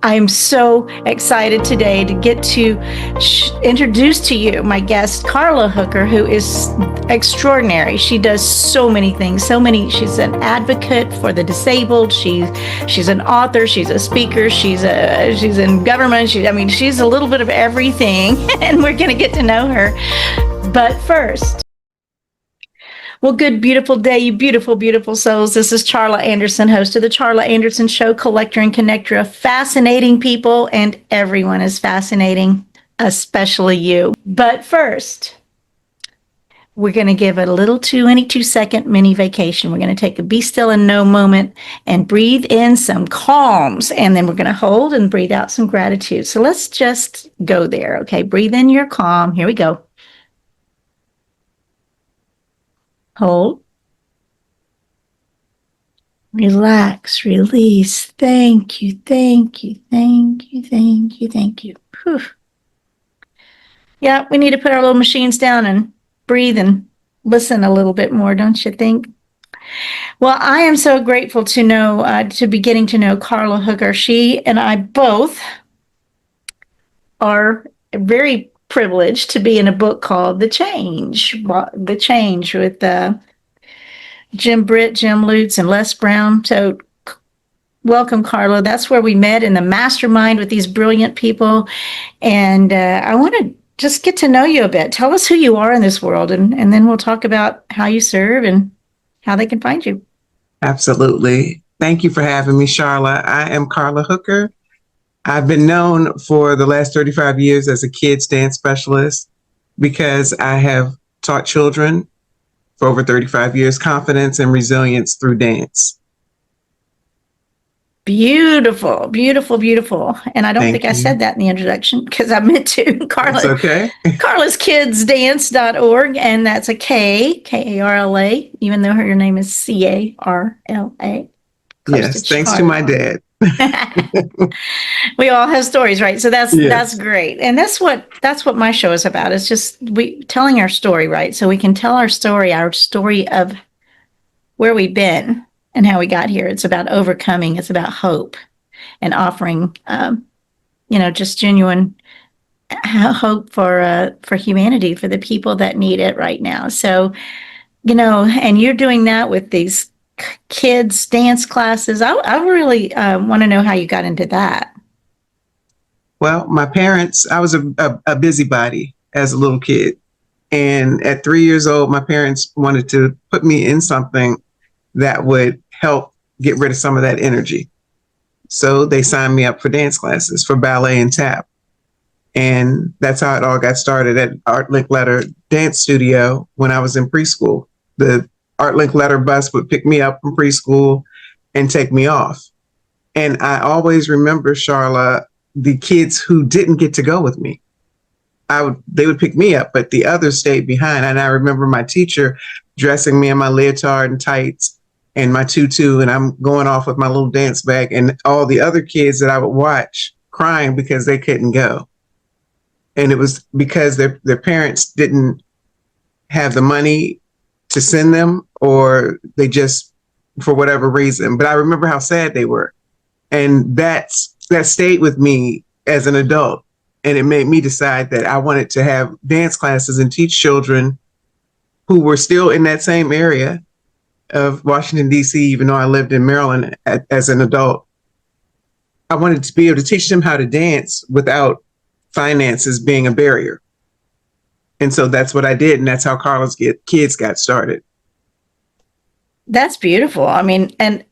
I'm so excited today to get to introduce to you my guest, Carla Hooker, who is extraordinary. She does so many things, she's an advocate for the disabled. She's an author, she's a speaker, she's in government. She's a little bit of everything, and we're going to get to know her. But first, well, good, beautiful day, you beautiful, beautiful souls. This is Charla Anderson, host of the Charla Anderson Show, collector and connector of fascinating people, and everyone is fascinating, especially you. But first, we're going to give it a little 22-second mini vacation. We're going to take a be still and know moment and breathe in some calms, and then we're going to hold and breathe out some gratitude. So let's just go there, okay? Breathe in your calm. Here we go. Hold. Relax, release. Thank you, thank you, thank you, thank you, thank you. Whew. Yeah, we need to put our little machines down and breathe and listen a little bit more, don't you think? Well, I am so grateful to be getting to know Carla Hooker. She and I both are very privileged to be in a book called The Change with Jim Britt, Jim Lutz, and Les Brown. So welcome, Carla. That's where we met, in the mastermind with these brilliant people. And I want to just get to know you a bit. Tell us who you are in this world, and then we'll talk about how you serve and how they can find you. Absolutely. Thank you for having me, Charla. I am Carla Hooker. I've been known for the last 35 years as a kids dance specialist because I have taught children for over 35 years confidence and resilience through dance. Beautiful, beautiful, beautiful. And I don't think I said that in the introduction because I meant to. Carla. It's okay. carlaskidsdance.org, and that's a Karla, even though her name is Carla. Yes, thanks to my dad. We all have stories, right? So that's great. And that's what my show is about. It's just telling our story, right? So we can tell our story of where we've been and how we got here. It's about overcoming. It's about hope and offering, just genuine hope for humanity, for the people that need it right now. So, and you're doing that with these kids dance classes. I really want to know how you got into that. Well, my parents, I was a busybody as a little kid. And at 3 years old, my parents wanted to put me in something that would help get rid of some of that energy. So they signed me up for dance classes, for ballet and tap. And that's how it all got started at Art Linkletter Dance Studio when I was in preschool. The Art Linkletter bus would pick me up from preschool and take me off. And I always remember, Charla, the kids who didn't get to go with me. They would pick me up, but the others stayed behind. And I remember my teacher dressing me in my leotard and tights and my tutu, and I'm going off with my little dance bag, and all the other kids that I would watch crying because they couldn't go. And it was because their parents didn't have the money to send them, or they just, for whatever reason. But I remember how sad they were. And that stayed with me as an adult. And it made me decide that I wanted to have dance classes and teach children who were still in that same area of Washington, D.C., even though I lived in Maryland as an adult. I wanted to be able to teach them how to dance without finances being a barrier. And so that's what I did. And that's how Carla's Kids got started. That's beautiful. I mean, and,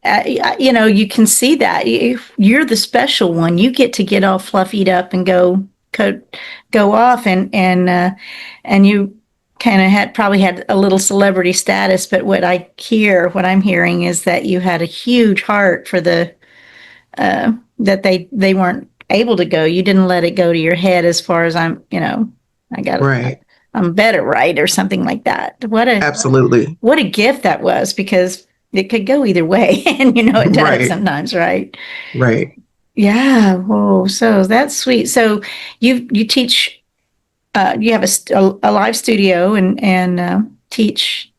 you can see that. You're the special one. You get to get all fluffied up and go off, and you kind of probably had a little celebrity status. But what I'm hearing is that you had a huge heart for that they weren't able to go. You didn't let it go to your head as far as I'm better, right? Or something like that. Absolutely. What a gift that was, because it could go either way. And it does sometimes, right? Right. Yeah. Whoa. So that's sweet. So you teach, you have a live studio and teach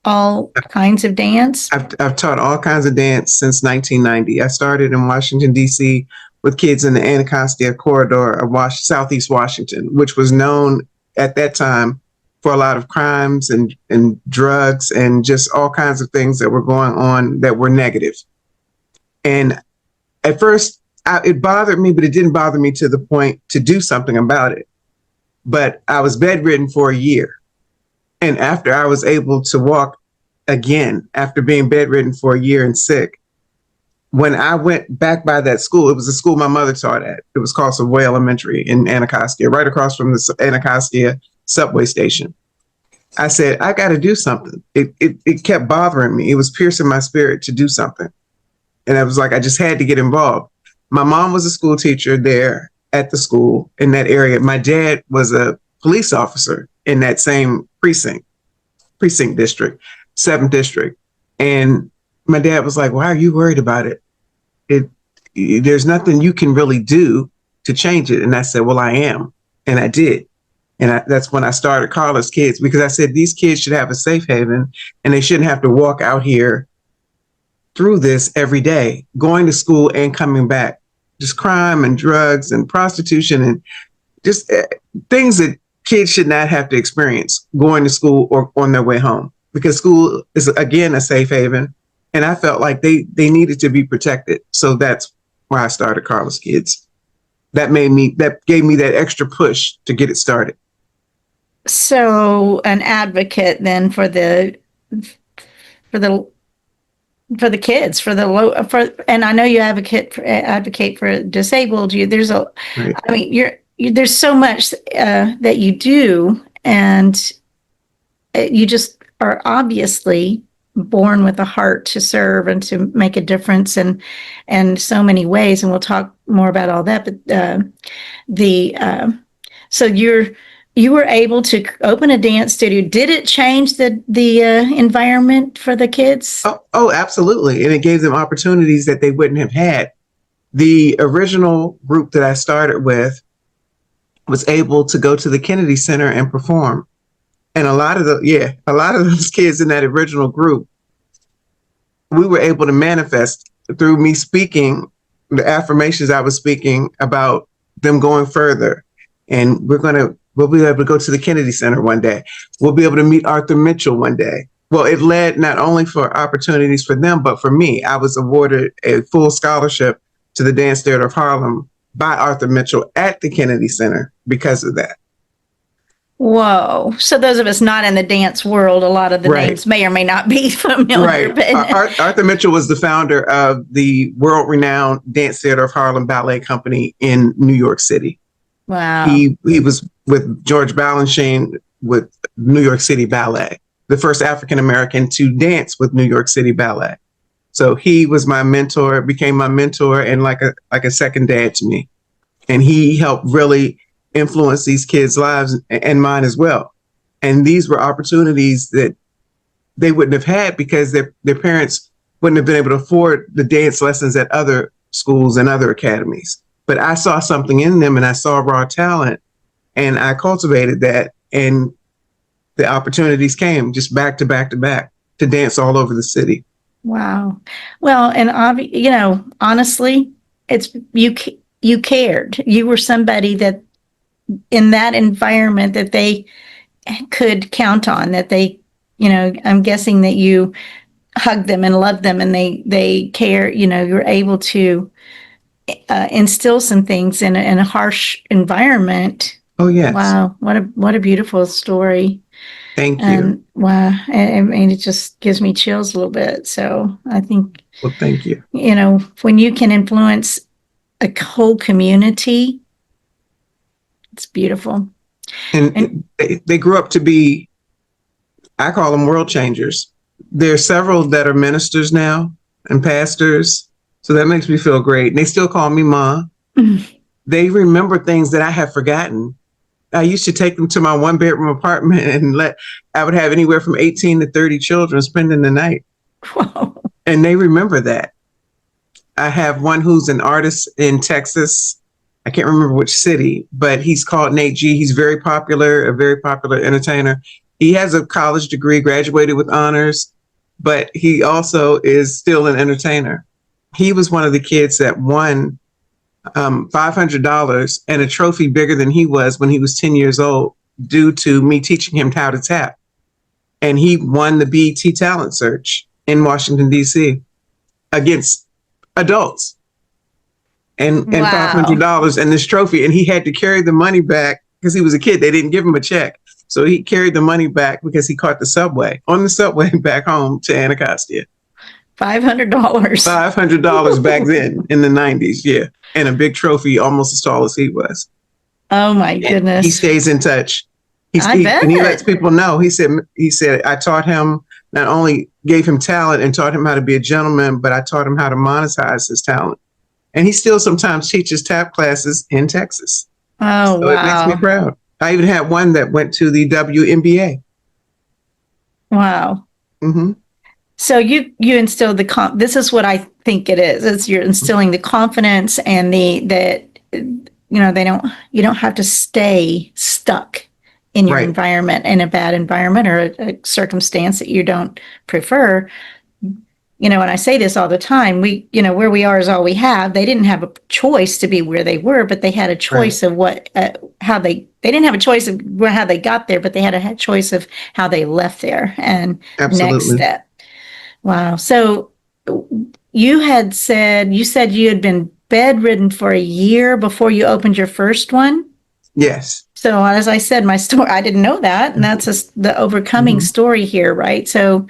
all kinds of dance. I've taught all kinds of dance since 1990. I started in Washington, D.C. with kids in the Anacostia corridor of Southeast Washington, which was known at that time for a lot of crimes and drugs and just all kinds of things that were going on that were negative. And at first, it bothered me, but it didn't bother me to the point to do something about it. But I was bedridden for a year. And after I was able to walk again, after being bedridden for a year and sick, when I went back by that school, it was a school my mother taught at. It was called Savoy Elementary in Anacostia, right across from the Anacostia subway station. I said, I got to do something. It kept bothering me. It was piercing my spirit to do something. And I was like, I just had to get involved. My mom was a school teacher there at the school in that area. My dad was a police officer in that same precinct district, 7th district. And my dad was like, why are you worried about it? There's nothing you can really do to change it. And I said, well, I am. And I did. And that's when I started Carla's Kids, because I said these kids should have a safe haven and they shouldn't have to walk out here through this every day, going to school and coming back. Just crime and drugs and prostitution and just things that kids should not have to experience going to school or on their way home, because school is, again, a safe haven. And I felt like they needed to be protected. So that's why I started Carla's Kids. That gave me that extra push to get it started. So an advocate then for the kids, and I know you advocate for disabled. Right. I mean, there's so much that you do, and you just are obviously born with a heart to serve and to make a difference in so many ways. And we'll talk more about all that. But so you were able to open a dance studio. Did it change the environment for the kids? Oh, absolutely. And it gave them opportunities that they wouldn't have had. The original group that I started with was able to go to the Kennedy Center and perform. And a lot of those kids in that original group, we were able to manifest through me speaking the affirmations I was speaking about them going further. And we'll be able to go to the Kennedy Center one day. We'll be able to meet Arthur Mitchell one day. Well, it led not only for opportunities for them, but for me. I was awarded a full scholarship to the Dance Theater of Harlem by Arthur Mitchell at the Kennedy Center because of that. Whoa. So those of us not in the dance world, a lot of the names may or may not be familiar. Right. But Arthur Mitchell was the founder of the world-renowned Dance Theater of Harlem Ballet Company in New York City. Wow. He was with George Balanchine with New York City Ballet, the first African-American to dance with New York City Ballet. So he was my mentor, became my mentor and like a second dad to me. And he helped really influence these kids' lives and mine as well. And these were opportunities that they wouldn't have had because their parents wouldn't have been able to afford the dance lessons at other schools and other academies. But I saw something in them and I saw raw talent and I cultivated that, and the opportunities came just back to back to back to dance all over the city. Wow. Well, and honestly, it's you cared. You were somebody that in that environment that they could count on, that they, I'm guessing that you hugged them and loved them and they care, you're able to instill some things in a harsh environment. Oh, yes. Wow. What a beautiful story. Thank you. And wow. I mean, it just gives me chills a little bit. So I think, well, thank you. When you can influence a whole community, it's beautiful. And they grew up to be, I call them world changers. There are several that are ministers now and pastors. So that makes me feel great. And they still call me Ma. They remember things that I have forgotten. I used to take them to my 1-bedroom apartment and I would have anywhere from 18 to 30 children spending the night. Whoa. And they remember that. I have one who's an artist in Texas. I can't remember which city, but he's called Nate G. He's a very popular entertainer. He has a college degree, graduated with honors, but he also is still an entertainer. He was one of the kids that won $500 and a trophy bigger than he was when he was 10 years old due to me teaching him how to tap. And he won the BET Talent Search in Washington, D.C. against adults. And Wow. $500 and this trophy. And he had to carry the money back because he was a kid. They didn't give him a check. So he carried the money back because he caught the subway back home to Anacostia. $500. $500 back then in the 90s. Yeah. And a big trophy almost as tall as he was. Oh my goodness. And he stays in touch. I bet. And he lets people know. He said, I taught him, not only gave him talent and taught him how to be a gentleman, but I taught him how to monetize his talent. And he still sometimes teaches tap classes in Texas. Oh, so wow. It makes me proud. I even had one that went to the WNBA. Wow. Mm-hmm. So you instilled this is what I think it is. You're instilling the confidence and you don't have to stay stuck in your environment, in a bad environment or a circumstance that you don't prefer. And I say this all the time, where we are is all we have. They didn't have a choice to be where they were, but they had a choice of how they didn't have a choice of how they got there, but they had a choice of how they left there. And next step. Wow. So you said you had been bedridden for a year before you opened your first one? Yes. So as I said, my story, I didn't know that. And that's the overcoming story here, right? So,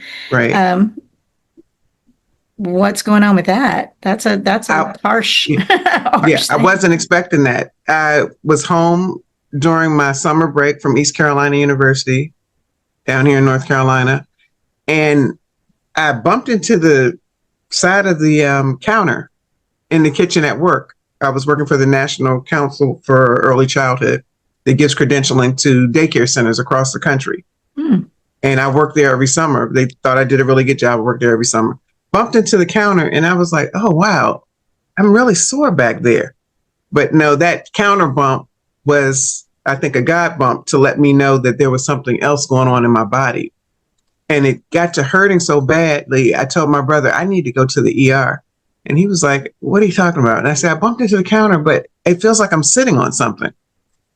what's going on with that? That's a harsh. I wasn't expecting that. I was home during my summer break from East Carolina University down here in North Carolina. And I bumped into the side of the counter in the kitchen at work. I was working for the National Council for Early Childhood that gives credentialing to daycare centers across the country. And I worked there every summer. They thought I did a really good job. I worked there every summer. Bumped into the counter and I was like, oh, wow, I'm really sore back there. But no, that counter bump was, I think, a God bump to let me know that there was something else going on in my body. And it got to hurting so badly, I told my brother, I need to go to the ER. And he was like, what are you talking about? And I said, I bumped into the counter, but it feels like I'm sitting on something.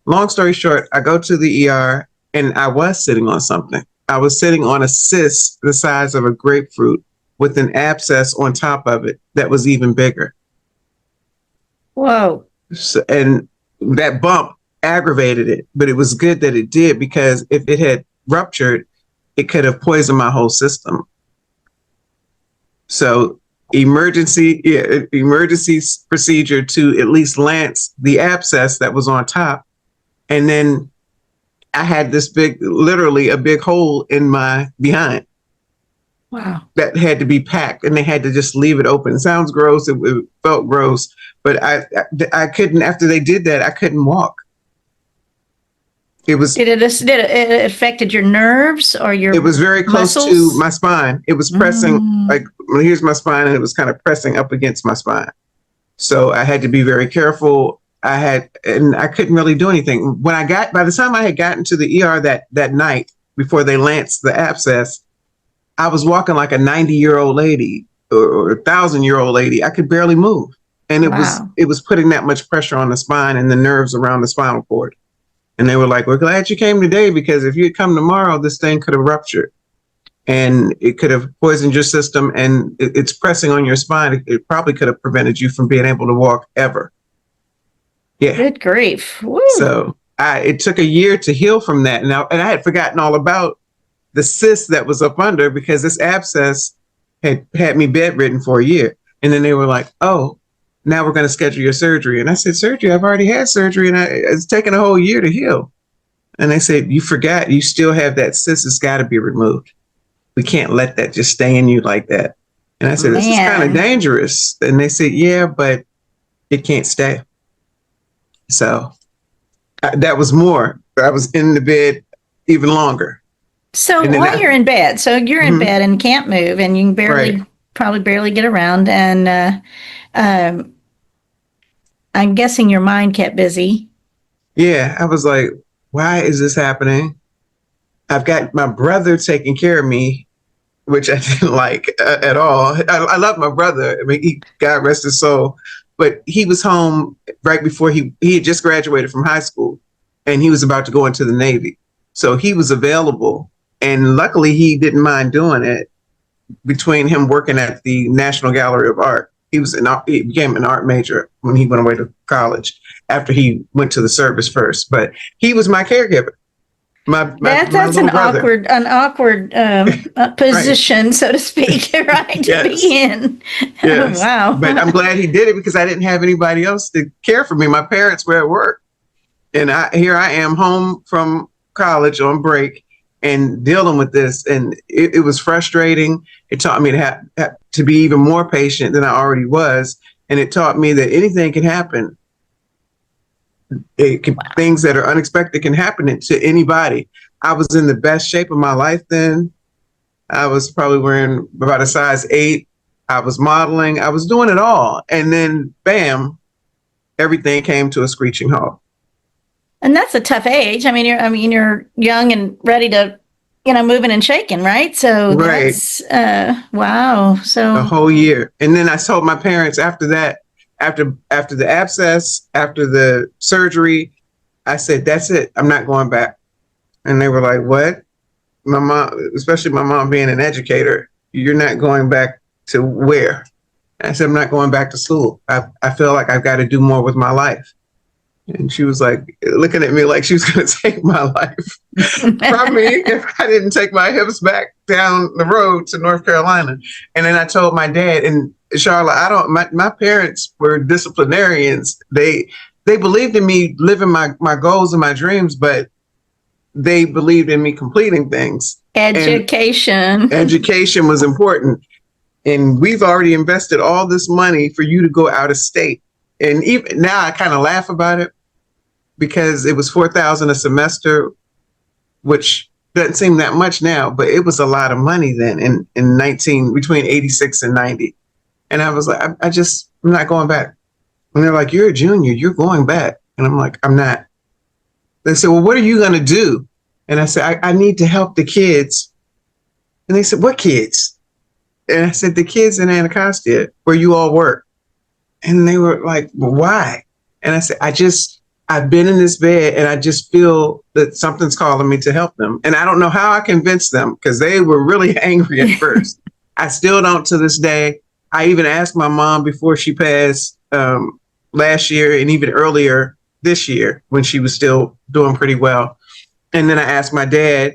Long story short, I go to the ER and I was sitting on something. I was sitting on a cyst the size of a grapefruit with an abscess on top of it that was even bigger. Whoa. So, and that bump aggravated it, but it was good that it did, because if it had ruptured, it could have poisoned my whole system. So emergency procedure to at least lance the abscess that was on top. And then I had this literally a big hole in my behind. Wow. That had to be packed, and they had to just leave it open. It sounds gross. It felt gross, but I couldn't, after they did that, I couldn't walk. Did it affected your nerves or your It was very close muscles? to my spine. It was pressing, here's my spine, and it was kind of pressing up against my spine. So I had to be very careful. And I couldn't really do anything. By the time I had gotten to the ER that night before they lanced the abscess, I was walking like a 90-year-old lady or a 1,000-year-old lady. I could barely move. And it was putting that much pressure on the spine and the nerves around the spinal cord. And they were like, we're glad you came today, because if you had come tomorrow, this thing could have ruptured and it could have poisoned your system, and it's pressing on your spine. It probably could have prevented you from being able to walk ever. Yeah. Good grief. Woo. So it took a year to heal from that. And I had forgotten all about the cyst that was up under, because this abscess had me bedridden for a year. And then they were like, oh, now we're going to schedule your surgery. And I said, surgery? I've already had surgery, and it's taken a whole year to heal. And they said, you forgot, you still have that cyst. It's got to be removed. We can't let that just stay in you like that. And I said, this is kind of dangerous. And they said, yeah, but it can't stay. So that was more. I was in the bed even longer. So while you're in bed, you're in bed and can't move, and you can probably barely get around. And I'm guessing your mind kept busy. Yeah, I was like, why is this happening? I've got my brother taking care of me, which I didn't like at all. I love my brother. I mean, God rest his soul. but he was home right before he had just graduated from high school, and he was about to go into the Navy. So he was available, and luckily he didn't mind doing it. Between him working at the National Gallery of Art, he became an art major when he went away to college after he went to the service first. But he was my caregiver. That's little an brother. awkward position, right, so to speak, right, to Yes. be in. Yes. Wow. But I'm glad he did it because I didn't have anybody else to care for me. My parents were at work, and here I am home from college on break and dealing with this, and it was frustrating. It taught me to have to be even more patient than I already was, and it taught me that anything can happen. Things that are unexpected can happen to anybody. I was in the best shape of my life then. I was probably wearing about a size 8. I was modeling. I was doing it all, and then bam, everything came to a screeching halt. And that's a tough age. I mean, you're young and ready to, moving and shaking, right? So Right. That's wow. So a whole year. And then I told my parents after that, after the abscess, after the surgery, I said, that's it. I'm not going back. And they were like, what? My mom, especially my mom being an educator, you're not going back to where? And I said, I'm not going back to school. I feel like I've got to do more with my life. And she was like looking at me like she was going to take my life from me if I didn't take my hips back down the road to North Carolina. And then I told my dad, and Charla, my parents were disciplinarians. They believed in me living my goals and my dreams, but they believed in me completing things. Education. Education was important. And we've already invested all this money for you to go out of state. And even now I kind of laugh about it because it was $4,000 a semester, which doesn't seem that much now, but it was a lot of money then between 86 and 90. And I was like, I'm not going back. And they're like, you're a junior, you're going back. And I'm like, I'm not. They said, well, what are you going to do? And I said, I need to help the kids. And they said, what kids? And I said, the kids in Anacostia where you all work. And they were like, well, why? And I said, I've been in this bed and I just feel that something's calling me to help them. And I don't know how I convinced them because they were really angry at first. I still don't to this day. I even asked my mom before she passed last year and even earlier this year when she was still doing pretty well. And then I asked my dad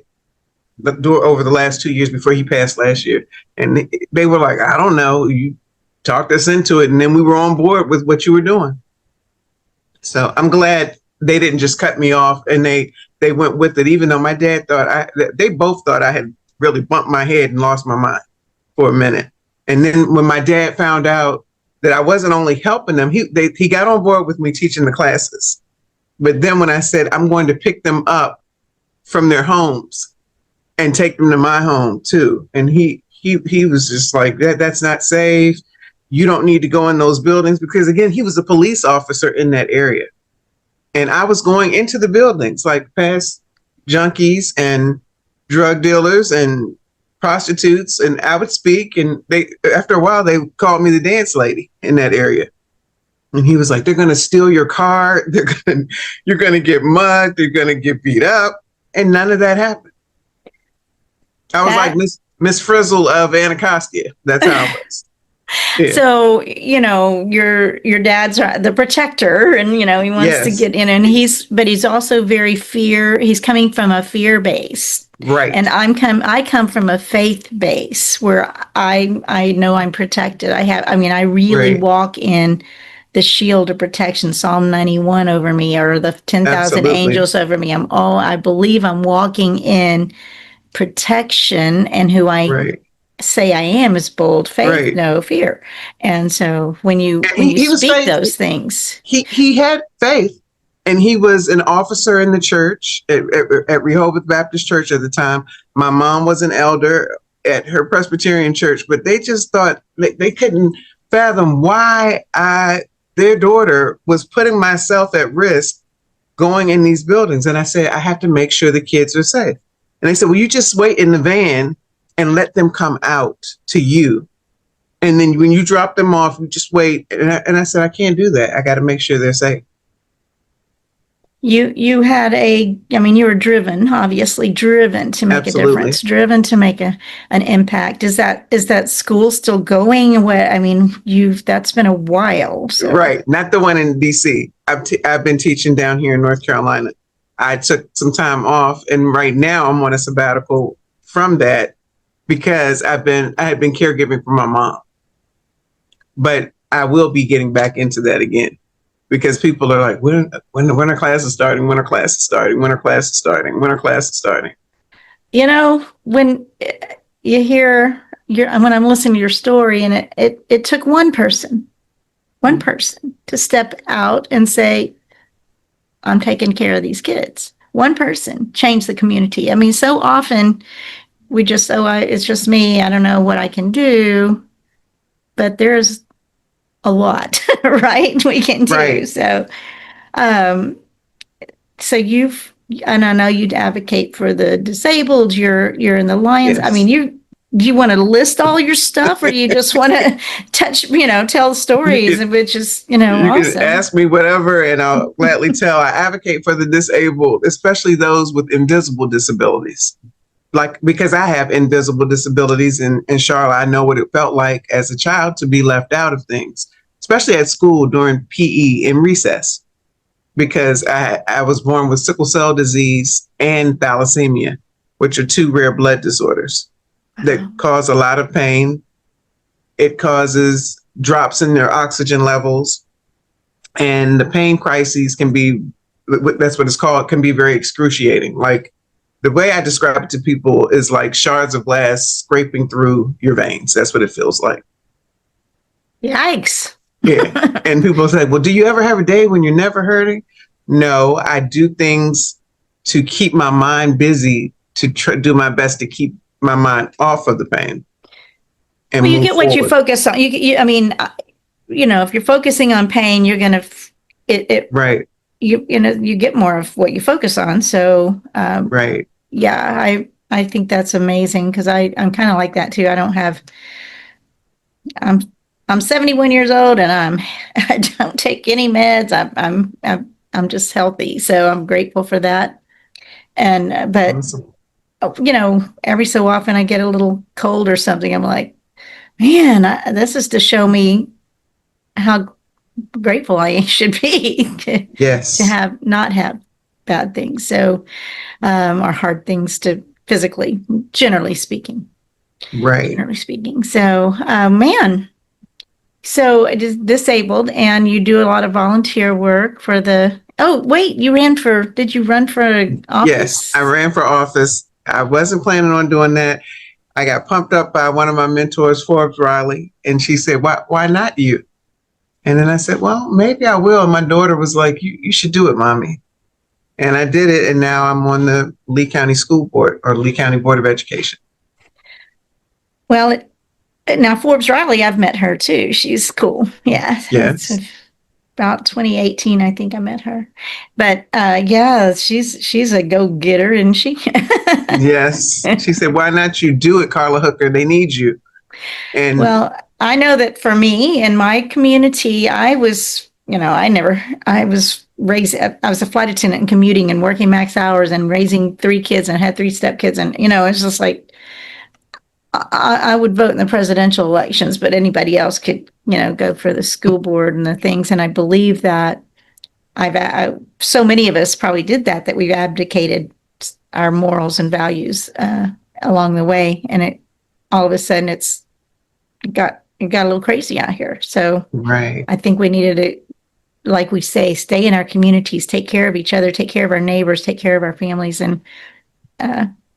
over the last 2 years before he passed last year. And they were like, I don't know. You talked us into it. And then we were on board with what you were doing. So I'm glad they didn't just cut me off and they went with it, even though my dad they both thought I had really bumped my head and lost my mind for a minute. And then when my dad found out that I wasn't only helping them, he got on board with me teaching the classes. But then when I said, I'm going to pick them up from their homes and take them to my home too. And he was just like, that's not safe. You don't need to go in those buildings because again, he was a police officer in that area. And I was going into the buildings like past junkies and drug dealers and prostitutes. And I would speak and after a while, they called me the dance lady in that area. And he was like, they're going to steal your car. You're going to get mugged. You're going to get beat up. And none of that happened. I was like Miss Frizzle of Anacostia. That's how it was. Yeah. So, your dad's the protector and, he wants to get in and he's also he's coming from a fear base. Right. And I come from a faith base where I know I'm protected. I really walk in the shield of protection, Psalm 91 over me, or the 10,000 angels over me. I believe I'm walking in protection, and who I say I am is bold faith, no fear. And so when you speak those things, he had faith, and he was an officer in the church at Rehoboth Baptist Church at the time. My mom was an elder at her Presbyterian church, but they just thought they couldn't fathom why their daughter was putting myself at risk going in these buildings. And I said, I have to make sure the kids are safe. And they said, well, you just wait in the van and let them come out to you. And then when you drop them off, you just wait. And I said, I can't do that. I got to make sure they're safe. You had you were driven, obviously driven to make Absolutely. a difference, driven to make an impact. Is that school still going? That's been a while. So. Right. Not the one in DC. I've been teaching down here in North Carolina. I took some time off, and right now I'm on a sabbatical from that because I had been caregiving for my mom. But I will be getting back into that again because people are like, when are classes starting? When are classes starting? When are classes starting? When are classes starting? When you hear when I'm listening to your story, and it took one person to step out and say, I'm taking care of these kids. One person changed the community. I mean, so often we just, it's just me. I don't know what I can do, but there's a lot, right? We can do. Right. So, and I know you'd advocate for the disabled. You're in the Lions. Yes. I mean, do you want to list all your stuff, or do you just want to tell stories, which is, you awesome. can ask me whatever, and I'll gladly tell. I advocate for the disabled, especially those with invisible disabilities. Because I have invisible disabilities, and Charla, I know what it felt like as a child to be left out of things, especially at school during PE and recess, because I was born with sickle cell disease and thalassemia, which are two rare blood disorders that cause a lot of pain. It causes drops in their oxygen levels, and the pain crises that's what it's called, can be very excruciating. Like, the way I describe it to people is like shards of glass scraping through your veins. That's what it feels like. Yikes. Yeah. And people say, well, do you ever have a day when you're never hurting? No, I do things to keep my mind busy, to do my best to keep my mind off of the pain. And you get what you focus on. If you're focusing on pain, you're going to, right. You get more of what you focus on. So, right. Yeah, I think that's amazing, because I'm kind of like that too. I'm 71 years old, and I don't take any meds. I'm just healthy. So I'm grateful for that. And, but, awesome. Every so often I get a little cold or something. I'm like, man, this is to show me how grateful I should be to not have bad things. So, or hard things to physically, generally speaking. Right. Generally speaking. So, man. So it is disabled, and you do a lot of volunteer work for the. Oh, wait! Did you run for office? Yes, I ran for office. I wasn't planning on doing that. I got pumped up by one of my mentors, Forbes Riley, and she said, "Why not you?" And then I said, "Well, maybe I will." And my daughter was like, "You should do it, mommy." And I did it, and now I'm on the Lee County School Board, or Lee County Board of Education. Well, now Forbes Riley, I've met her too. She's cool. Yeah. Yes. About 2018, I think I met her. But yeah, she's a go-getter, isn't she? Yes. She said, "Why not you do it, Carla Hooker? They need you." And well, I know that for me in my community, I was raised. I was a flight attendant and commuting and working max hours and raising 3 kids, and had 3 stepkids, and it's just like, I would vote in the presidential elections, but anybody else could, go for the school board and the things. And I believe that so many of us probably did that we've abdicated our morals and values along the way. And all of a sudden it got a little crazy out here. So right. I think we needed to, like we say, stay in our communities, take care of each other, take care of our neighbors, take care of our families, and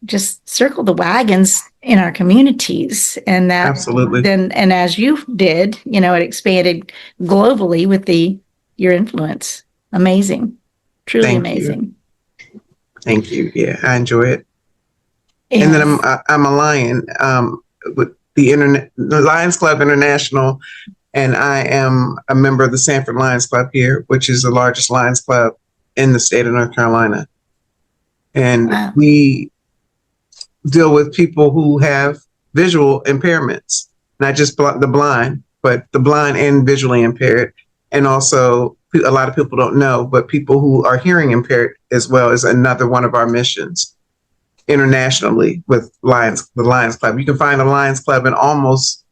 just circle the wagons in our communities. And that absolutely. And as you did, it expanded globally with your influence. Amazing. Truly Thank amazing. You. Thank you. Yeah, I enjoy it. Yes. And then I'm a Lion with the Lions Club International, and I am a member of the Sanford Lions Club here, which is the largest Lions Club in the state of North Carolina. And we deal with people who have visual impairments. not just the blind, but the blind and visually impaired. And also, a lot of people don't know, but people who are hearing impaired as well is another one of our missions internationally with the Lions Club. You can find a Lions Club in almost,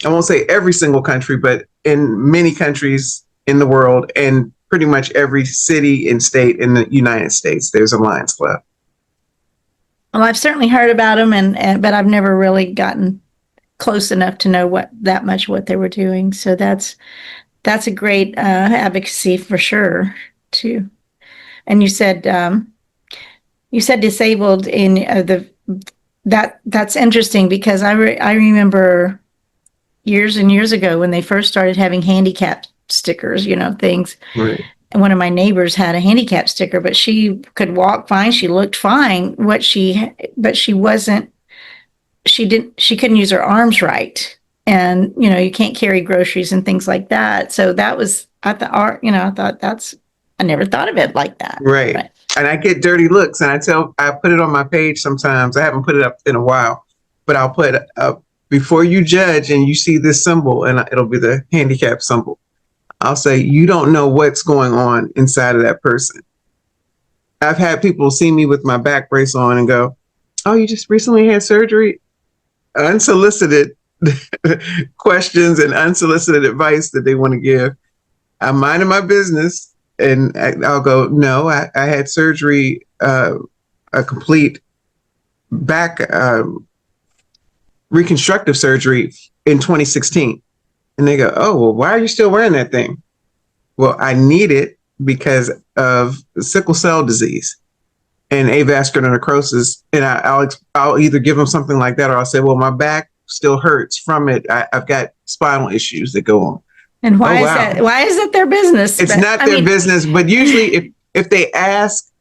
I won't say every single country, but in many countries in the world, and pretty much every city and state in the United States, there's a Lions Club. Well, I've certainly heard about them, but I've never really gotten close enough to know what they were doing. So that's a great advocacy for sure too. And you said disabled in that's interesting, because I remember years and years ago when they first started having handicap stickers, things. Right. And one of my neighbors had a handicap sticker, but she could walk fine. She looked fine. But she couldn't use her arms right. And, you can't carry groceries and things like that. So that was, I thought I never thought of it like that. Right. But, and I get dirty looks, and I put it on my page sometimes. I haven't put it up in a while, but I'll put before you judge and you see this symbol, and it'll be the handicap symbol. I'll say, you don't know what's going on inside of that person. I've had people see me with my back brace on and go, oh, you just recently had surgery? Unsolicited questions and unsolicited advice that they want to give. I'm minding my business, and I'll go, no, I had surgery, a complete back reconstructive surgery in 2016. And they go, oh, well, why are you still wearing that thing? Well, I need it because of sickle cell disease and avascular necrosis. And I'll either give them something like that, or I'll say, well, my back still hurts from it. I've got spinal issues that go on. And why is that? Why is it their business? It's not their business, but usually if they ask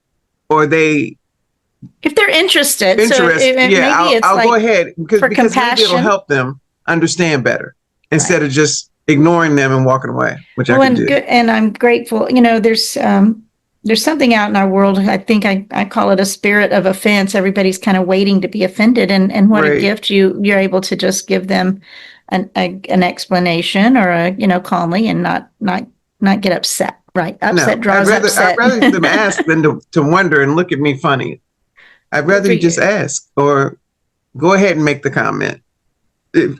or if they're interested, I'll go ahead because maybe it'll help them understand better instead of just ignoring them and walking away, which I can do. And I'm grateful. There's something out in our world. I think I call it a spirit of offense. Everybody's kind of waiting to be offended, and what a gift you're able to just give them an explanation or calmly and not get upset. Right, upset draws upset. I'd rather them ask than to wonder and look at me funny. I'd rather you just ask or go ahead and make the comment,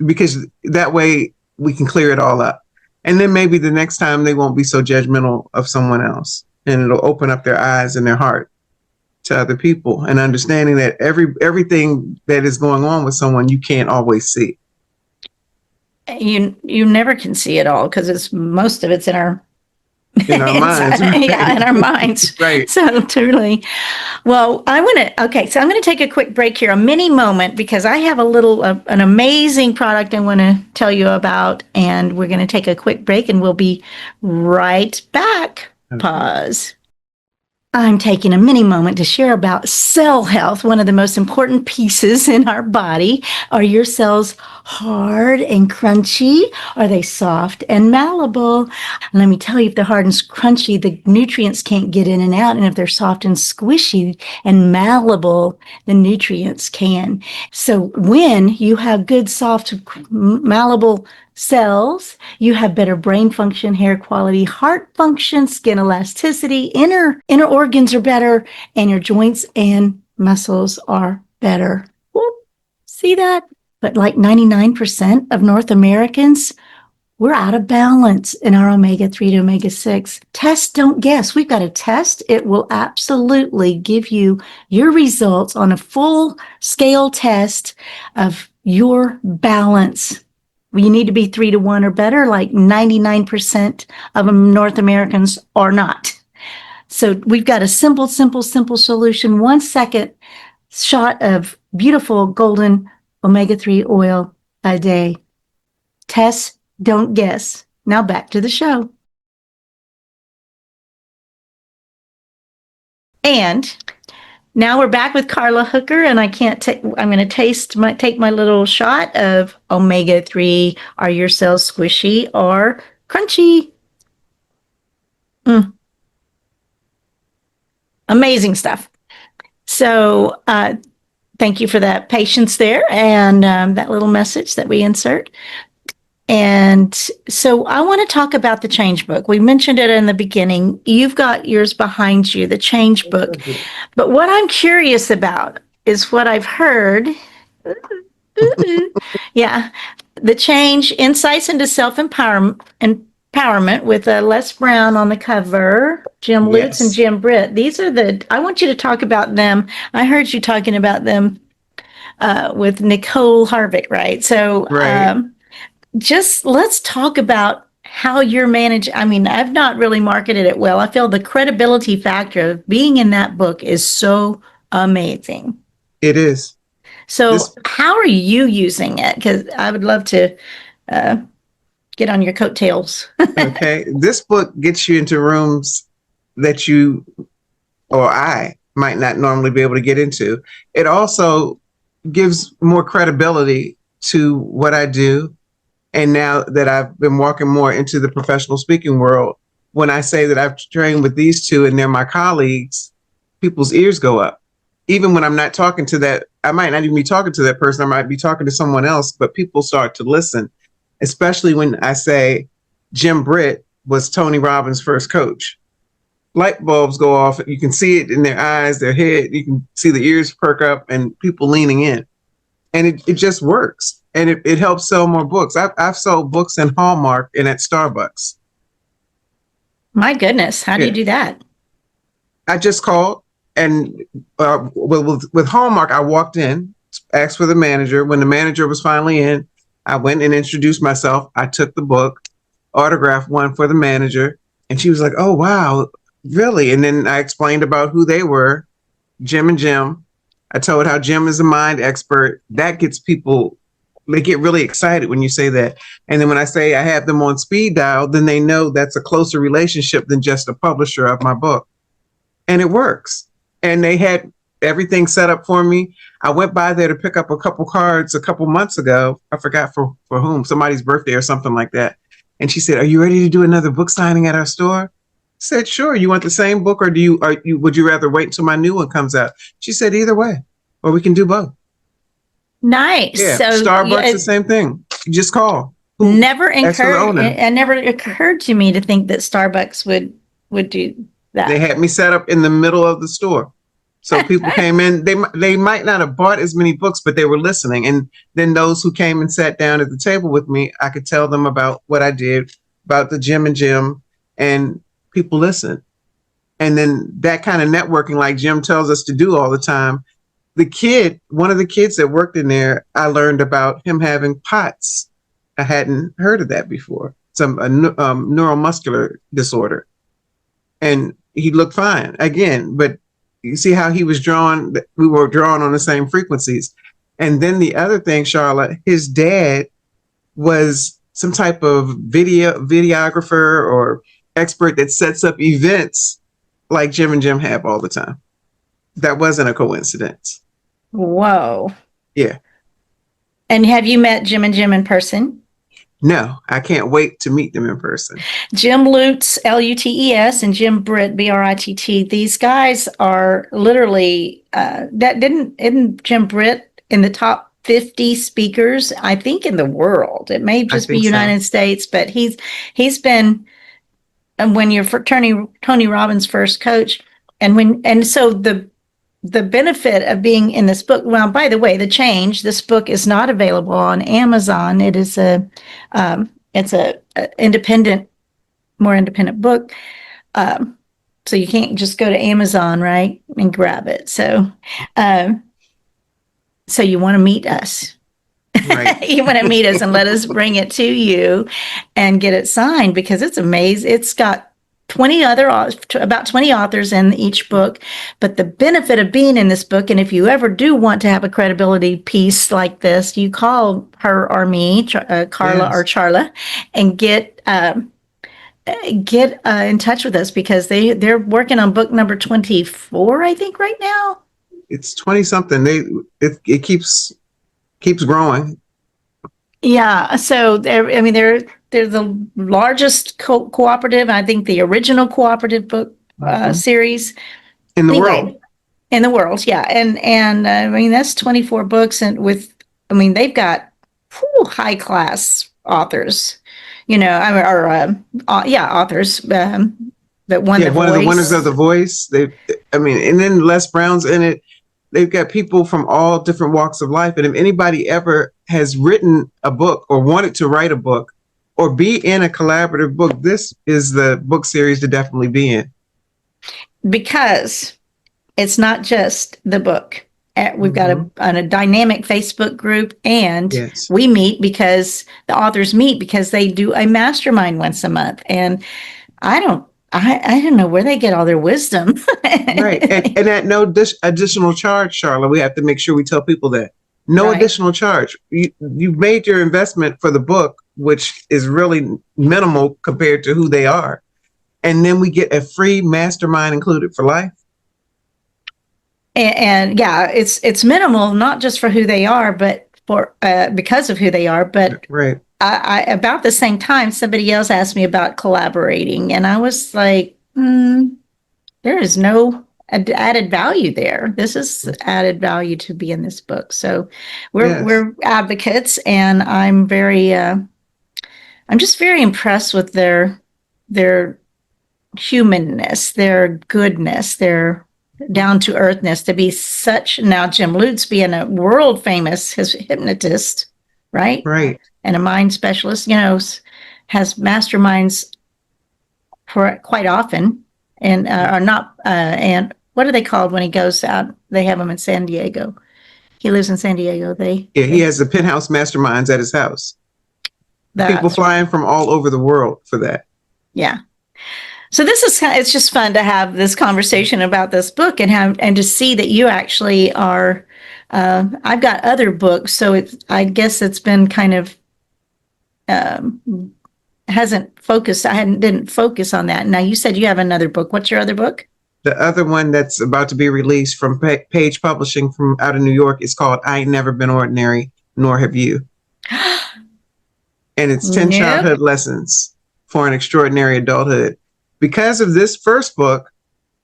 because that way we can clear it all up. And then maybe the next time they won't be so judgmental of someone else, and it'll open up their eyes and their heart to other people, and understanding that everything that is going on with someone, you can't always see. You never can see it all, because most of it's in our minds. Right? Yeah, in our minds. Right. So truly. Well, so I'm going to take a quick break here, a mini moment, because I have an amazing product I want to tell you about, and we're going to take a quick break, and we'll be right back. Okay. Pause. I'm taking a mini moment to share about cell health. One of the most important pieces in our body. Are your cells hard and crunchy? Are they soft and malleable? And let me tell you, if they're hard and crunchy, the nutrients can't get in and out. And if they're soft and squishy and malleable, the nutrients can. So when you have good, soft, malleable cells, you have better brain function, hair quality, heart function, skin elasticity, inner organs are better, and your joints and muscles are better. Whoop, see that? But like 99% of North Americans, we're out of balance in our omega-3 to omega-6. Test, don't guess. We've got a test. It will absolutely give you your results on a full scale test of your balance. You need to be 3 to 1 or better, like 99% of North Americans are not. So we've got a simple solution. 1 second shot of beautiful golden omega-3 oil a day. Test, don't guess. Now back to the show. And now we're back with Carla Hooker, and I'm going to take my little shot of omega-3. Are your cells squishy or crunchy? Amazing stuff. So thank you for that patience there, and that little message that we insert. And so I want to talk about the Change book. We mentioned it in the beginning. You've got yours behind you, the Change book. But what I'm curious about is what I've heard. Yeah. The Change Insights into Self-Empowerment with Les Brown on the cover, Jim Lutz and Yes, Jim Britt. These are I want you to talk about them. I heard you talking about them with Nicole Harvick, right? So right. just let's talk about how you're managing. I mean, I've not really marketed it well. I feel the credibility factor of being in that book is so amazing. It is. So, This how are you using it? Because I would love to uh, get on your coattails. okay. This book gets you into rooms that you or I might not normally be able to get into. It also gives more credibility to what I do. And now that I've been walking more into the professional speaking world, when I say that I've trained with these two and they're my colleagues, people's ears go up. Even when I'm not talking to that, I might not even be talking to that person. I might be talking to someone else, but people start to listen, especially when I say Jim Britt was Tony Robbins' first coach. Light bulbs go off. You can see it in their eyes, their head. You can see the ears perk up and people leaning in. And it just works. And it helps sell more books. I've sold books in Hallmark and at Starbucks. My goodness, how do you Yeah. do that? I just called and with Hallmark, I walked in, asked for the manager. When the manager was finally in, I went and introduced myself. I took the book, autographed one for the manager, and she was like, "Oh, wow, really?" And then I explained about who they were, Jim and Jim. I told how Jim is a mind expert. That gets people, they get really excited when you say that. And then when I say I have them on speed dial, then they know that's a closer relationship than just a publisher of my book. And it works. And they had everything set up for me. I went by there to pick up a couple cards a couple months ago. I forgot for whom, somebody's birthday or something like that. And she said, "Are you ready to do another book signing at our store?" I said, "Sure. You want the same book, or would you rather wait until my new one comes out?" She said, "Either way, or we can do both." Nice. Yeah, So Starbucks, the same thing. You just call. Never Ask for the owner. it never occurred to me to think that Starbucks would do that. They had me set up in the middle of the store. So people came in, they might not have bought as many books, but they were listening. And then those who came and sat down at the table with me, I could tell them about what I did, about the Jim and Jim, and people listened. And then that kind of networking, like Jim tells us to do all the time. One of the kids that worked in there, I learned about him having POTS. I hadn't heard of that before. Some neuromuscular disorder. And he looked fine again, but you see how he was drawn, we were drawn on the same frequencies. And then the other thing, Charla, his dad was some type of videographer or expert that sets up events like Jim and Jim have all the time. That wasn't a coincidence. Whoa. Yeah. And have you met Jim and Jim in person? No, I can't wait to meet them in person. Jim Lutz, Lutes, and Jim Britt, Britt. These guys are literally isn't Jim Britt in the top 50 speakers, I think, in the world. It may just be United States, but he's been, and when you're for Tony Robbins' first coach, and so the benefit of being in this book. Well, by the way, this book is not available on Amazon. It is it's a more independent book. So you can't just go to Amazon, right, and grab it. So, so you want to meet us. Right. You want to meet us and let us bring it to you and get it signed, because it's amazing. It's got about 20 authors in each book. But the benefit of being in this book, and if you ever do want to have a credibility piece like this, you call her or me, Carla or Charla, and get in touch with us, because they're working on book number 24, I think, right now. It's 20 something. It keeps growing. Yeah. So they're the largest cooperative, I think the original cooperative book series in the world. In the world, yeah. And I mean, that's 24 books, and they've got high class authors, authors that won Yeah, the one of the winners of voice. the Voice. And then Les Brown's in it. They've got people from all different walks of life. And if anybody ever has written a book or wanted to write a book or be in a collaborative book, this is the book series to definitely be in. Because it's not just the book. We've got a dynamic Facebook group, and Yes. we meet because the authors meet because they do a mastermind once a month. And I don't know where they get all their wisdom. Right. And at no additional charge, Charla, we have to make sure we tell people that. No Right. additional charge. You've made your investment for the book, which is really minimal compared to who they are. And then we get a free mastermind included for life. And yeah, it's minimal, not just for who they are, but for because of who they are. But right. I about the same time, somebody else asked me about collaborating, and I was like, there is no added value there. This is added value to be in this book. So we're advocates, and I'm just very impressed with their humanness, their goodness, their down to earthness to be such. Now, Jim Lutz being a world famous hypnotist, right? Right. And a mind specialist, has masterminds for quite often, and are not. And what are they called when he goes out? They have them in San Diego. He lives in San Diego. He has the penthouse masterminds at his house. People flying from all over the world for that. Yeah. So it's just fun to have this conversation about this book and to see that you actually are. I've got other books, so I guess it's been kind of hasn't focused. Didn't focus on that. Now you said you have another book. What's your other book? The other one that's about to be released from Page Publishing from out of New York is called "I Ain't Never Been Ordinary, Nor Have You," and it's 10 childhood lessons for an extraordinary adulthood. Because of this first book,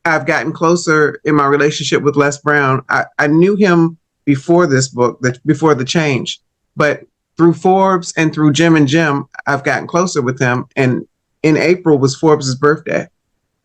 I've gotten closer in my relationship with Les Brown. I knew him before this book, before the change, but through Forbes and through Jim and Jim, I've gotten closer with him. And in April was Forbes' birthday,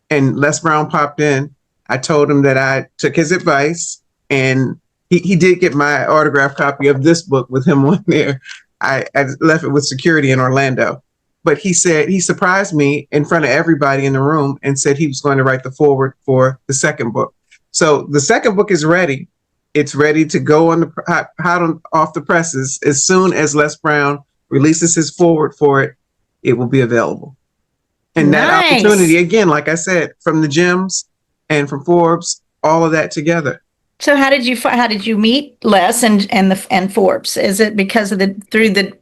and Les Brown popped in. I told him that I took his advice, and he did get my autographed copy of this book with him on there. I left it with security in Orlando. But he said, he surprised me in front of everybody in the room and said he was going to write the foreword for the second book. So the second book is ready. It's ready to go on the hot off the presses. As soon as Les Brown releases his foreword for it, it will be available. And that opportunity, again, like I said, from the Gems and from Forbes, all of that together. So how did you meet Les and Forbes? Is it because of through the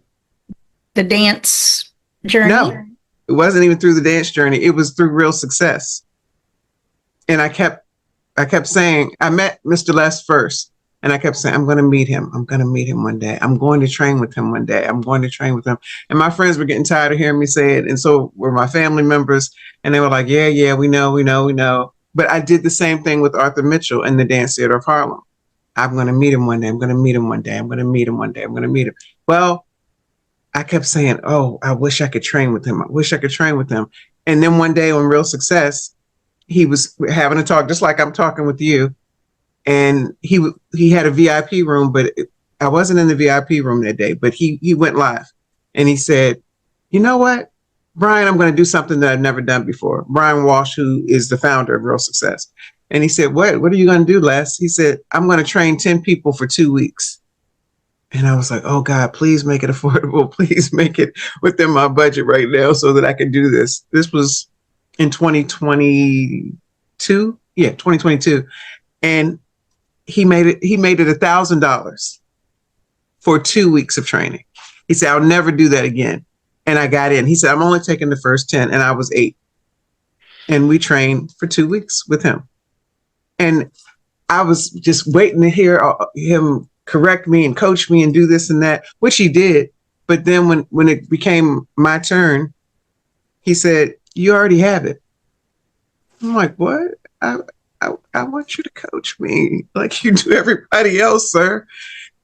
dance journey? No, it wasn't even through the dance journey. It was through real success. And I kept saying, I met Mr. Les first, and I kept saying, I'm going to meet him. I'm going to meet him one day. I'm going to train with him one day. I'm going to train with him. And my friends were getting tired of hearing me say it. And so were my family members. And they were like, yeah, we know. But I did the same thing with Arthur Mitchell in the Dance Theater of Harlem. I'm going to meet him one day. I'm going to meet him one day. I'm going to meet him one day. I'm going to meet him. Well, I kept saying, oh, I wish I could train with him. I wish I could train with him. And then one day on Real Success, he was having a talk, just like I'm talking with you. And he had a VIP room, but I wasn't in the VIP room that day, but he went live and he said, you know what, Brian, I'm going to do something that I've never done before. Brian Walsh, who is the founder of Real Success. And he said, what are you going to do, Les? He said, I'm going to train 10 people for 2 weeks. And I was like, oh God, please make it affordable. Please make it within my budget right now so that I can do this. This was in 2022. Yeah, 2022. And he made it $1,000 for 2 weeks of training. He said, I'll never do that again. And I got in. He said, I'm only taking the first 10, and I was 8. And we trained for 2 weeks with him. And I was just waiting to hear him correct me and coach me and do this and that, which he did. But then when it became my turn, he said, you already have it. I'm like, what? I want you to coach me like you do everybody else, sir.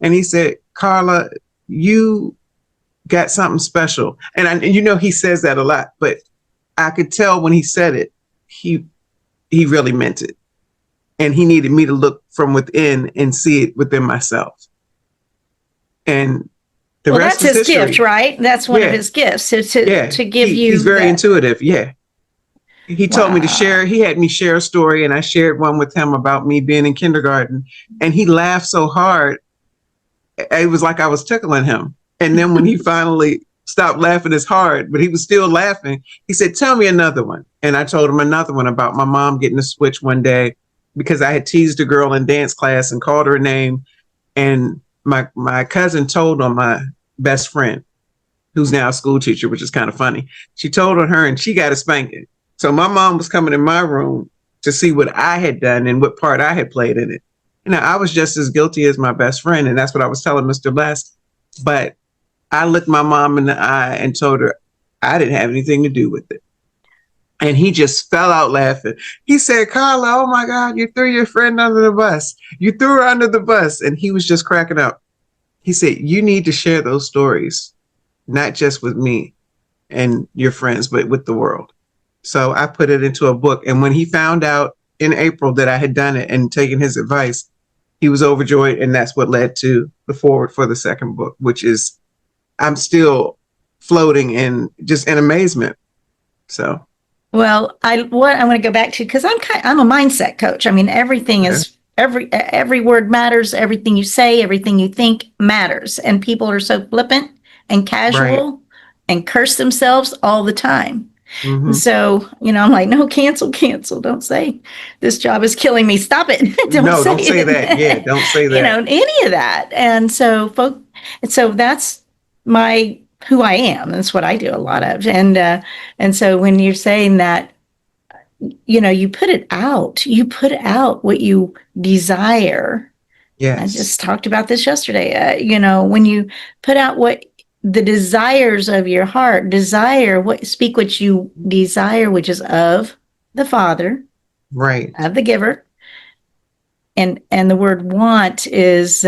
And he said, Carla, you got something special. And he says that a lot, but I could tell when he said it, he really meant it. And he needed me to look from within and see it within myself. And the rest that's is his history. gift, right? That's one of his gifts. To give you. He's very intuitive. Yeah. He told me to share. He had me share a story, and I shared one with him about me being in kindergarten. And he laughed so hard, it was like I was tickling him. And then when he finally stopped laughing as hard, but he was still laughing, he said, "Tell me another one." And I told him another one about my mom getting a switch one day because I had teased a girl in dance class and called her name. And my cousin told on my best friend, who's now a school teacher, which is kind of funny. She told on her and she got a spanking. So my mom was coming in my room to see what I had done and what part I had played in it. I was just as guilty as my best friend. And that's what I was telling Mr. Blast. But I looked my mom in the eye and told her I didn't have anything to do with it. And he just fell out laughing. He said, "Carla, oh my God, you threw your friend under the bus. You threw her under the bus." And he was just cracking up. He said, "You need to share those stories, not just with me and your friends, but with the world." So I put it into a book. And when he found out in April that I had done it and taken his advice, he was overjoyed. And that's what led to the foreword for the second book, which is, I'm still floating in just in amazement. So. Well, I want to go back to, because I'm a mindset coach. I mean, everything is every word matters. Everything you say, everything you think matters. And people are so flippant and casual and curse themselves all the time. Mm-hmm. So, I'm like, no, cancel. Don't say this job is killing me. Stop it. Don't say that. Yeah, don't say that. Any of that. And so, that's who I am. That's what I do a lot of. And so when you're saying that, you put it out. You put out what you desire. Yes. I just talked about this yesterday. When you put out what the desires of your heart, speak what you desire, which is of the Father, right, of the giver. And the word want is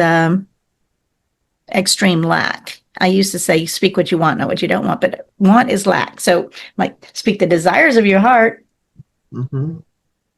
extreme lack. I used to say, speak what you want, not what you don't want, but want is lack. So speak the desires of your heart,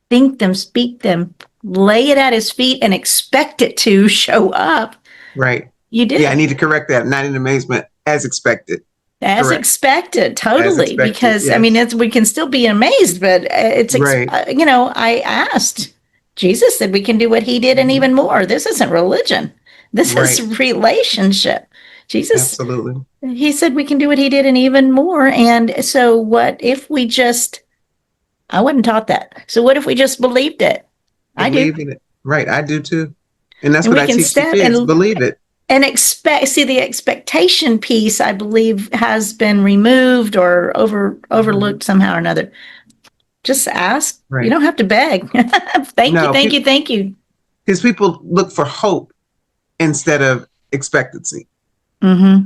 think them, speak them, lay it at his feet and expect it to show up. Right. You did. Yeah, I need to correct that. Not in amazement, as expected. As expected, totally. Because, yes. We can still be amazed, but it's, I asked, Jesus said we can do what he did and even more. This isn't religion. This is relationship. Jesus, absolutely. He said we can do what he did and even more. And so what if we I wasn't taught that. So what if we just believed it? I do. It. Right. I do too. And that's what I teach the kids. Believe it. And the expectation piece, I believe, has been removed or overlooked somehow or another. Just ask. Right. You don't have to beg. Thank you. Because people look for hope instead of expectancy. Mm-hmm.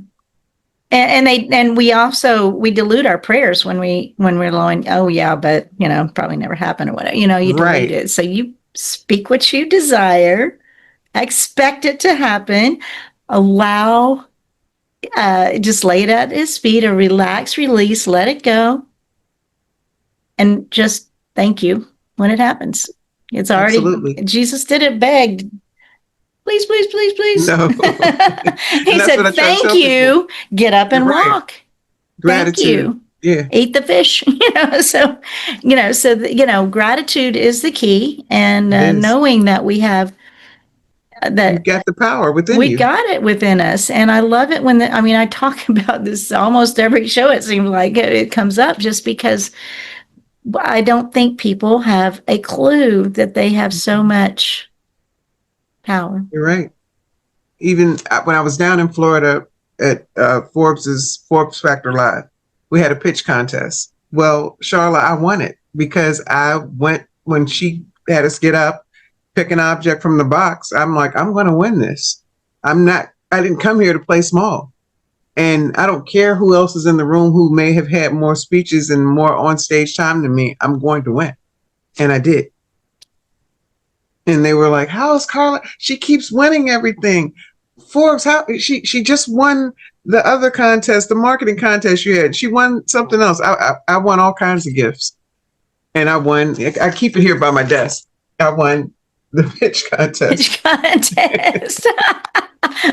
And we dilute our prayers when we're going, oh yeah, but probably never happened or whatever. You dilute it. So you speak what you desire, expect it to happen, allow, just lay it at his feet or relax, release, let it go, and just thank you when it happens. It's already, absolutely. Jesus did it, begged. Please, please, please, please. No. He said, thank you. Get up and walk. Gratitude. Thank you. Yeah. Eat the fish. Gratitude is the key. And knowing that we have that. You've got the power within you. We got it within us. And I love it when I talk about this almost every show. It seems like it comes up just because I don't think people have a clue that they have so much power. You're right. Even when I was down in Florida at Forbes Factor Live, we had a pitch contest. Well, Charla, I won it because I went when she had us get up, pick an object from the box. I'm like, I'm going to win this. I didn't come here to play small. And I don't care who else is in the room who may have had more speeches and more on stage time than me. I'm going to win. And I did. And they were like, how's Carla? She keeps winning everything. Forbes, how she just won the other contest, the marketing contest you had. She won something else. I won all kinds of gifts, and I won. I keep it here by my desk. I won the pitch contest. Pitch contest.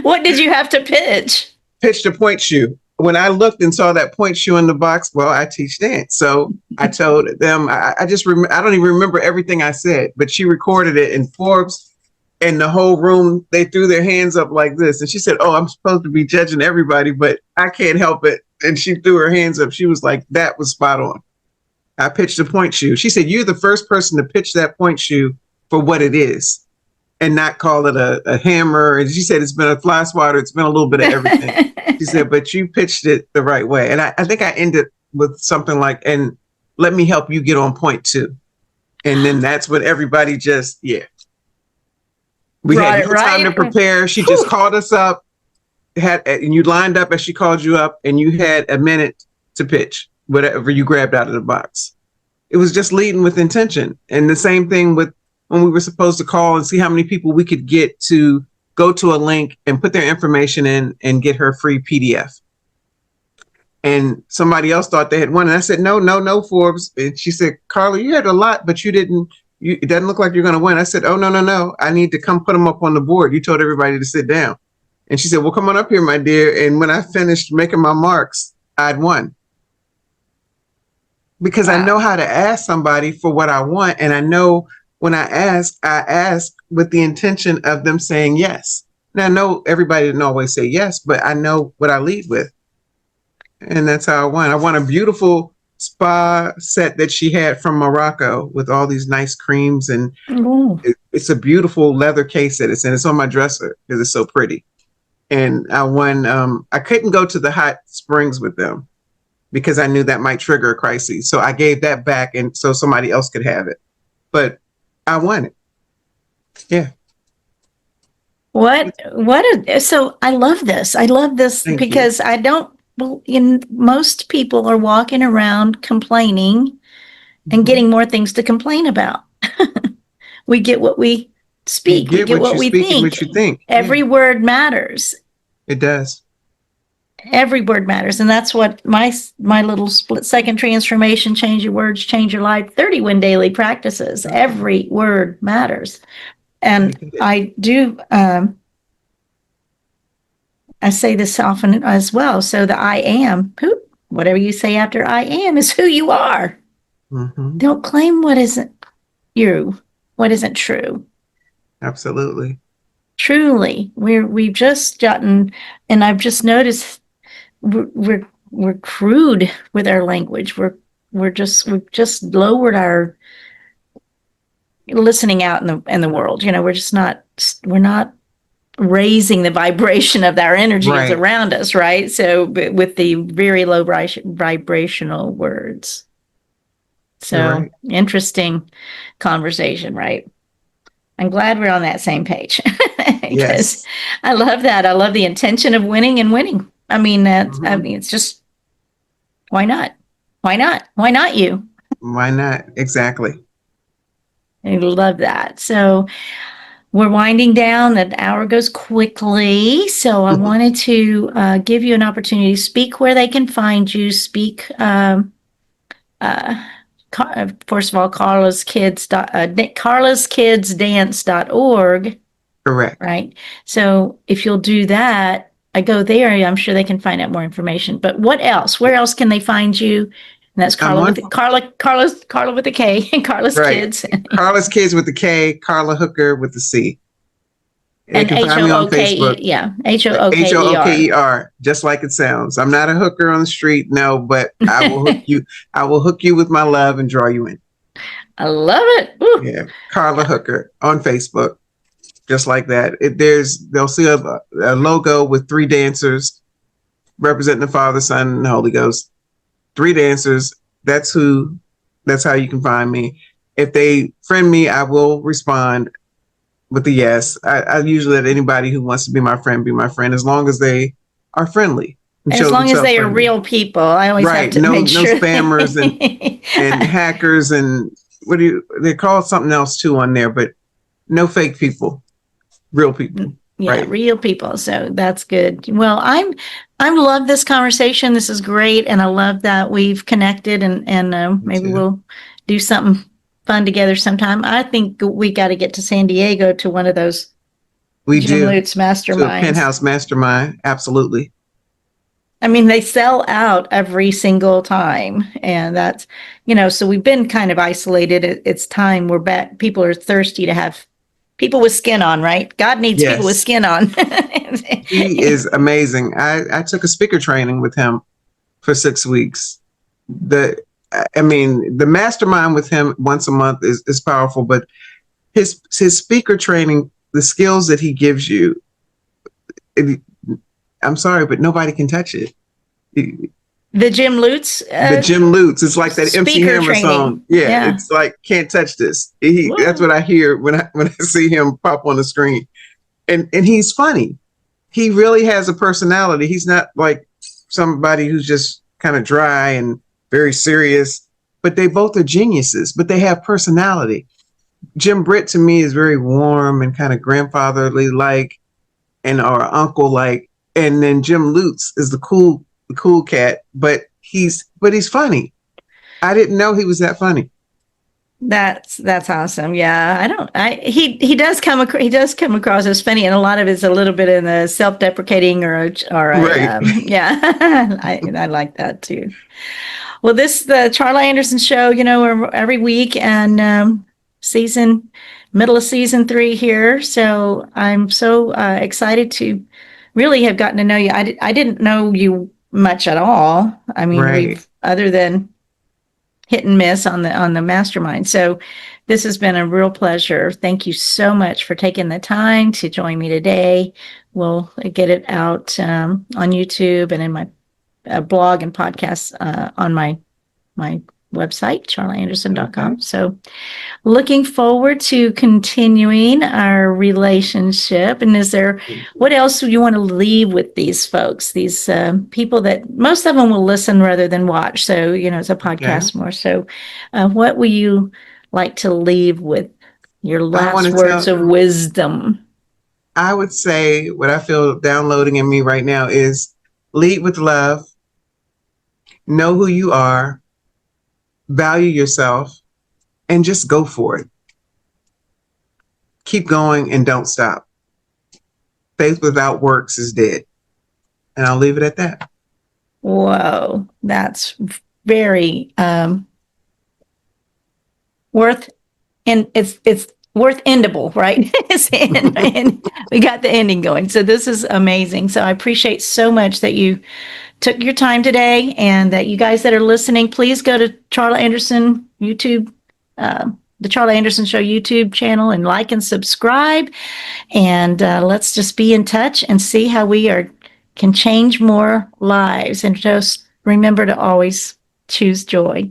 What did you have to pitch? Pitched a point shoe. When I looked and saw that point shoe in the box, well, I teach dance, so I told them. I don't even remember everything I said, but she recorded it, and Forbes and the whole room, they threw their hands up like this. And she said, "Oh, I'm supposed to be judging everybody, but I can't help it." And she threw her hands up. She was like, "That was spot on." I pitched a point shoe. She said, "You're the first person to pitch that point shoe for what it is and not call it a hammer." And she said, "It's been a fly swatter. It's been a little bit of everything." She said, "But you pitched it the right way." And I think I ended with something like, "And let me help you get on point too." And then that's when everybody just, we had no time to prepare. She just called us up, and you lined up as she called you up, and you had a minute to pitch whatever you grabbed out of the box. It was just leading with intention. And the same thing with when we were supposed to call and see how many people we could get to go to a link and put their information in and get her free PDF. And somebody else thought they had won. And I said, no, Forbes. And she said, "Carla, you had a lot, but you didn't. It doesn't look like you're going to win." I said, "Oh, no. I need to come put them up on the board. You told everybody to sit down." And she said, "Well, come on up here, my dear." And when I finished making my marks, I'd won. Because I know how to ask somebody for what I want. And I know when I ask with the intention of them saying yes. Now, I know everybody didn't always say yes, but I know what I lead with. And that's how I won. I won a beautiful spa set that she had from Morocco with all these nice creams. And it's a beautiful leather case that it's in. It's on my dresser because it's so pretty. And I won. I couldn't go to the hot springs with them because I knew that might trigger a crisis. So I gave that back, and so somebody else could have it. But I won it. Yeah. So I love this. I love this because I don't, most people are walking around complaining and getting more things to complain about. We get what we speak. We get what we think. What you think. Every word matters. It does. Every word matters. And that's what my little split-second transformation, change your words, change your life, 31 daily practices. Every word matters. And I do, I say this often as well. So the I am, whatever you say after I am is who you are. Mm-hmm. Don't claim what isn't you, what isn't true. Absolutely. Truly, we've just gotten, and I've just noticed we're crude with our language. We've just lowered our listening out in the world. We're not raising the vibration of our energy around us, right? So with the very low vibrational words. So interesting conversation, right? I'm glad we're on that same page. Because I love that. I love the intention of winning and winning. I mean, it's just, why not? Why not? Why not you? Why not? Exactly. I love that. So we're winding down. That hour goes quickly. So I wanted to give you an opportunity to speak where they can find you. Speak, first of all, carlaskidsdance.org. Correct. Right. So if you'll do that, I go there. I'm sure they can find out more information. But what else? Where else can they find you? And that's Carla with the K and Carla's Kids. Carla's Kids with the K, Carla Hooker with the C. And H-O-O-K-E, H-O-O-K-E-R, just like it sounds. I'm not a hooker on the street, no, but I will hook you. I will hook you with my love and draw you in. I love it. Ooh. Yeah, Carla Hooker on Facebook, just like that. They'll see a logo with 3 dancers representing the Father, Son, and the Holy Ghost. 3 dancers. That's how you can find me. If they friend me, I will respond with a yes. I usually let anybody who wants to be my friend, as long as they are friendly. As long as they are real people. I always have to make sure. No spammers and hackers and they call it something else too on there, but no fake people, real people. Yeah, Right. real people. So that's good. Well, I'm love this conversation. This is great, and I love that we've connected, and Me maybe too. we'll do something fun together sometime. I think we got to get to San Diego to one of those We Jim do. Lutz To a masterminds. penthouse mastermind. Absolutely. I mean, they sell out every single time, and that's, so we've been kind of isolated. It's time we're back. People are thirsty to have people with skin on, right? God needs people with Yes. skin on. He is amazing. I took a speaker training with him for 6 weeks. I mean, the mastermind with him once a month is powerful, but his speaker training, the skills that he gives you, it, I'm sorry, but nobody can touch it. The Jim Lutz The Jim Lutz, it's like that MC speaker Hammer training. song. Yeah, Yeah. it's like can't touch this. That's Whoa. what I hear when I see him pop on the screen. And he's funny. He really has a personality. He's not like somebody who's just kind of dry and very serious, but they both are geniuses, but they have personality. Jim Britt to me is very warm and kind of grandfatherly like and or uncle like. And then Jim Lutz is the cool cat, but he's funny. I didn't know he was that funny. That's awesome. Yeah, he does come across as funny, and a lot of it's a little bit in the self-deprecating Right. yeah. I like that too. Well, the Charla Anderson show, every week, and middle of season 3 here. So I'm so excited to really have gotten to know you. I didn't know you much at all. I mean, Right. other than hit and miss on the mastermind. So this has been a real pleasure. Thank you so much for taking the time to join me today. We'll get it out on YouTube and in my blog and podcast on my website, charlaanderson.com. Okay. So looking forward to continuing our relationship. And what else do you want to leave with these folks, these people that most of them will listen rather than watch? So, it's a podcast more. So what will you like to leave with your I want last to words tell of wisdom? I would say what I feel downloading in me right now is lead with love, know who you are, value yourself, and just go for it. Keep going and don't stop. Faith without works is dead. And I'll leave it at that. Whoa, that's very worth, and it's worth endable, right? And we got the ending going. So this is amazing. So I appreciate so much that you took your time today, and that you guys that are listening, please go to Charla Anderson YouTube, the Charla Anderson Show YouTube channel, and like and subscribe. And let's just be in touch and see how we can change more lives. And just remember to always choose joy.